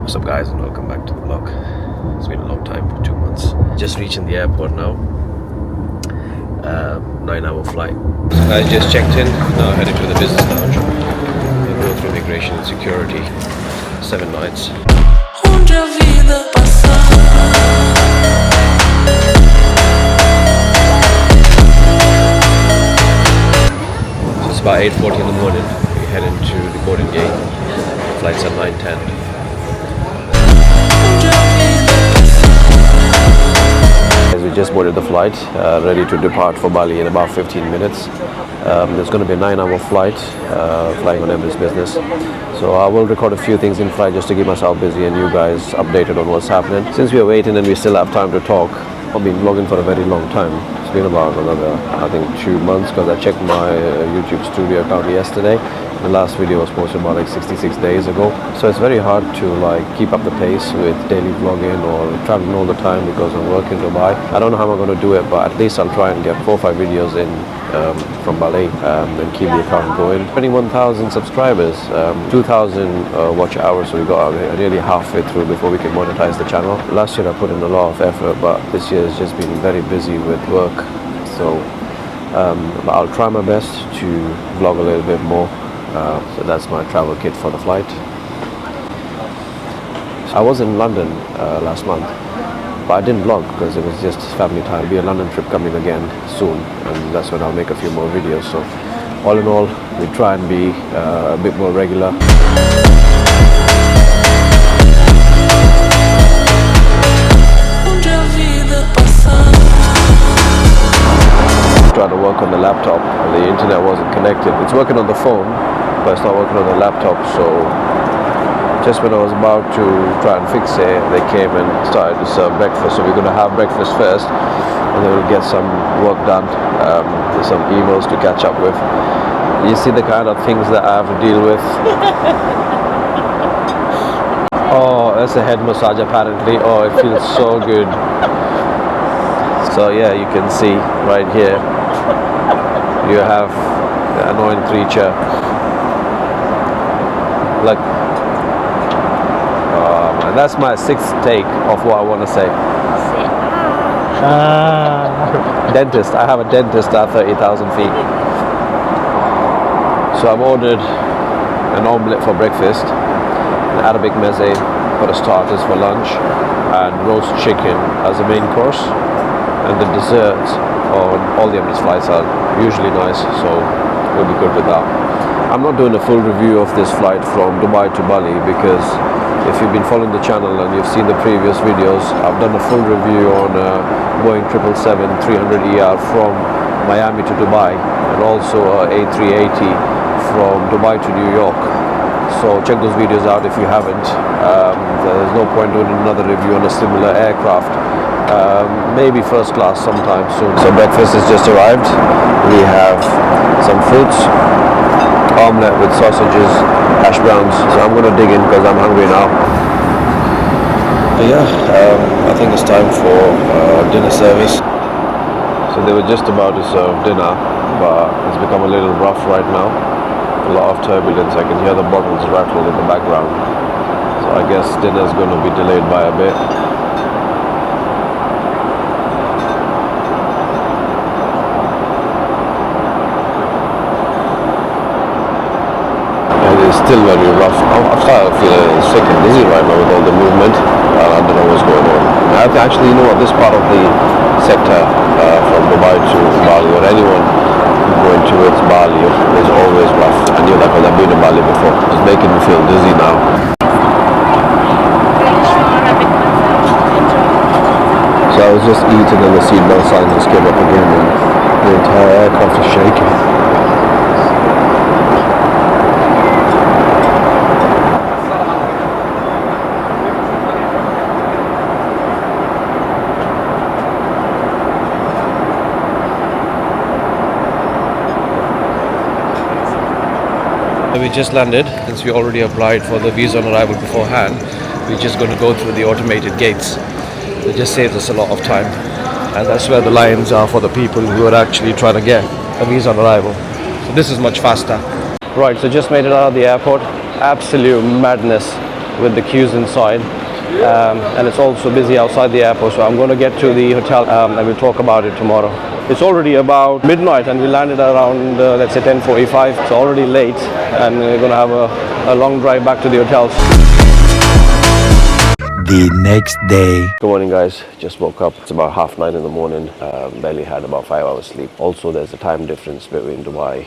What's up guys, and welcome back to the vlog. It's been a long time, 2 months. Just reaching the airport now. 9-hour flight. So guys, just checked in, now heading to the business lounge. We'll go through immigration and security. 7 nights. So it's about 8:40 in the morning. We head into the boarding gate. Flight's at 9:10. We just boarded the flight, ready to depart for Bali in about 15 minutes. There's going to be a 9-hour flight, flying on Emirates Business. So I will record a few things in flight just to keep myself busy and you guys updated on what's happening. Since we are waiting and we still have time to talk, I've been vlogging for a very long time. It's been about another, I think, 2 months, because I checked my YouTube studio account yesterday. The last video was posted about like 66 days ago. So it's very hard to like keep up the pace with daily vlogging or traveling all the time because I'm working in Dubai. I don't know how I'm going to do it, but at least I'll try and get 4 or 5 videos in from Bali and keep the account going. 21,000 subscribers, 2,000 watch hours, so we got nearly halfway through before we can monetize the channel. Last year I put in a lot of effort, but this year has just been very busy with work. So but I'll try my best to vlog a little bit more. So that's my travel kit for the flight. I was in London last month, but I didn't vlog because it was just family time. Be a London trip coming again soon, and that's when I'll make a few more videos. So all in all, we try and be a bit more regular. Trying to work on the laptop, the internet wasn't connected. It's working on the phone, but it's not working on the laptop. So just when I was about to try and fix it, they came and started to serve breakfast. So we're going to have breakfast first, and then we'll get some work done. There's some emails to catch up with. You see the kind of things that I have to deal with. Oh, that's a head massage apparently. Oh, it feels so good. So yeah, you can see right here, you have the annoying creature. Look. And that's my 6th take of what I want to say. Dentist. I have a dentist at 30,000 feet. So I've ordered an omelette for breakfast, an Arabic meze for the starters for lunch, and roast chicken as a main course. And the desserts on all the Emirates flights are usually nice, so we'll be good with that. I'm not doing a full review of this flight from Dubai to Bali because if you've been following the channel and you've seen the previous videos, I've done a full review on Boeing 777-300ER from Miami to Dubai, and also A380 from Dubai to New York. So check those videos out if you haven't. There's no point doing another review on a similar aircraft. Maybe first class sometime soon. So breakfast has just arrived. We have some fruits, omelette with sausages, hash browns. So I'm going to dig in because I'm hungry now. But yeah, I think it's time for dinner service. So they were just about to serve dinner, but it's become a little rough right now. A lot of turbulence. I can hear the bottles rattle in the background. So I guess dinner is going to be delayed by a bit. Still very rough. I'm starting to feel sick and dizzy right now with all the movement. I don't know what's going on. Actually, you know what, this part of the sector from Dubai to Bali, or anyone going towards Bali, is always rough. And you're like, well, I've been to Bali before. It's making me feel dizzy now. So I was just eating and the seatbelt sign just came up again and the entire aircraft is shaking. We just landed. Since we already applied for the visa on arrival beforehand, we're just going to go through the automated gates. It just saves us a lot of time, and that's where the lines are for the people who are actually trying to get a visa on arrival. So this is much faster. Right, so just made it out of the airport. Absolute madness. with the queues inside. And it's also busy outside the airport, so I'm going to get to the hotel and we'll talk about it tomorrow. It's already about midnight and we landed around let's say 10:45. It's already late and we're going to have a long drive back to the hotels. The next day. Good morning guys, just woke up. It's about 9:30 in the morning. Barely had about 5 hours sleep. Also there's a time difference between Dubai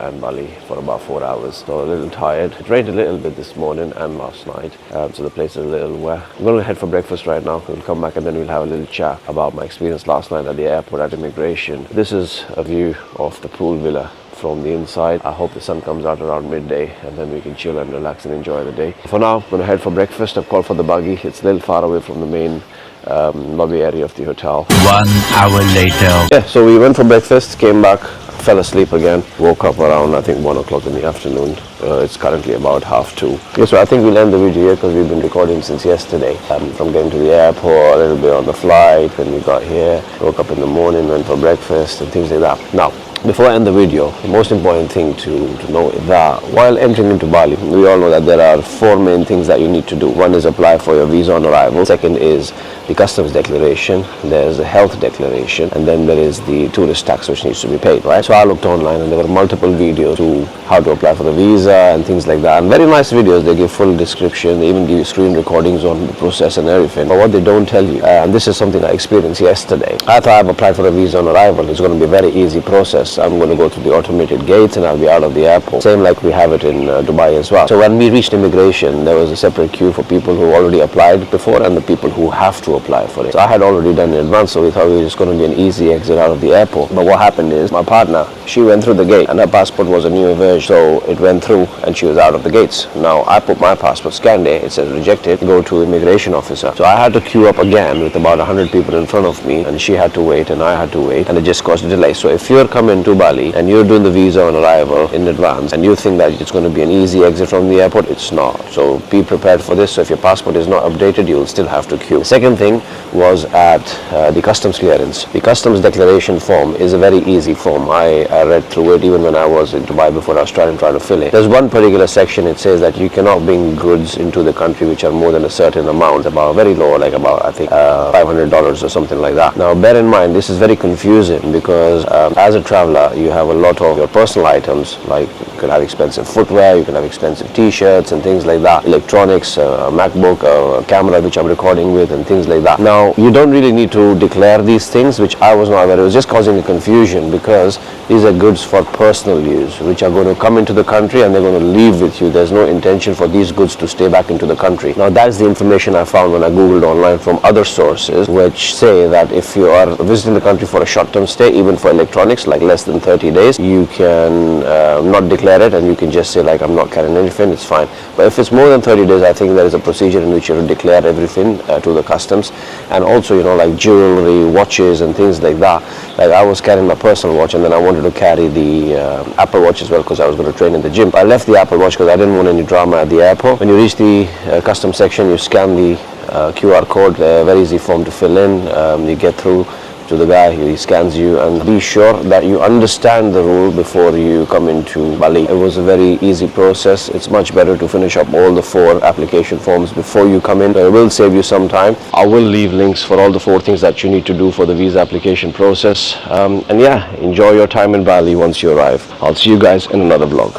and Bali for about 4 hours, so a little tired. It rained a little bit this morning and last night, so the place is a little wet. I'm going to head for breakfast right now. We'll come back and then we'll have a little chat about my experience last night at the airport at immigration. This is a view of the pool villa from the inside. I hope the sun comes out around midday and then we can chill and relax and enjoy the day. For now, I'm going to head for breakfast. I've called for the buggy. It's a little far away from the main lobby area of the hotel. 1 hour later. Yeah, so we went for breakfast, came back, fell asleep again, woke up around I think 1 o'clock in the afternoon. It's currently about 2:30. Yeah, so I think we'll end the video here because we've been recording since yesterday. From getting to the airport, a little bit on the flight, when we got here, woke up in the morning, went for breakfast and things like that. Now, before I end the video, the most important thing to know is that while entering into Bali, we all know that there are 4 main things that you need to do. One is apply for your visa on arrival. Second is the customs declaration. There's a health declaration, and then there is the tourist tax which needs to be paid, right? So I looked online and there were multiple videos to how to apply for the visa and things like that. And very nice videos. They give full description. They even give you screen recordings on the process and everything. But what they don't tell you, and this is something I experienced yesterday. After I've applied for the visa on arrival, it's going to be a very easy process. I'm going to go through the automated gates and I'll be out of the airport. Same like we have it in Dubai as well. So when we reached immigration, there was a separate queue for people who already applied before and the people who have to apply for it. So I had already done it in advance, so we thought it was just going to be an easy exit out of the airport. But what happened is my partner, she went through the gate and her passport was a newer version, so it went through and she was out of the gates. Now I put my passport, scanned it says rejected, go to immigration officer. So I had to queue up again with about 100 people in front of me, and she had to wait and I had to wait, and it just caused a delay. So if you're coming to Bali and you're doing the visa on arrival in advance and you think that it's going to be an easy exit from the airport, it's not. So be prepared for this. So if your passport is not updated, you'll still have to queue. The second thing was at the customs clearance. The customs declaration form is a very easy form. I read through it even when I was in Dubai before I was trying to fill it. There's one particular section, it says that you cannot bring goods into the country which are more than a certain amount, about very low, like about I think $500 or something like that. Now bear in mind, this is very confusing because as a traveler you have a lot of your personal items, like you can have expensive footwear, you can have expensive t-shirts and things like that, electronics, a MacBook, a camera which I'm recording with and things like that. Now you don't really need to declare these things, which I was not aware. It was just causing a confusion because these are goods for personal use which are going to come into the country and they're going to leave with you. There's no intention for these goods to stay back into the country. Now that's the information I found when I googled online from other sources, which say that if you are visiting the country for a short-term stay, even for electronics like less than 30 days, you can not declare it and you can just say like I'm not carrying anything, it's fine. But if it's more than 30 days, I think there is a procedure in which you have to declare everything to the customs. And also, you know, like jewelry, watches and things like that. Like I was carrying my personal watch and then I wanted to carry the Apple Watch as well because I was going to train in the gym. I left the Apple Watch because I didn't want any drama at the airport. When you reach the customs section, you scan the QR code, very easy form to fill in. You get through to the guy, he scans you, and be sure that you understand the rule before you come into Bali. It was a very easy process. It's much better to finish up all the 4 application forms before you come in. It will save you some time. I will leave links for all the 4 things that you need to do for the visa application process. And yeah, enjoy your time in Bali once you arrive. I'll see you guys in another vlog.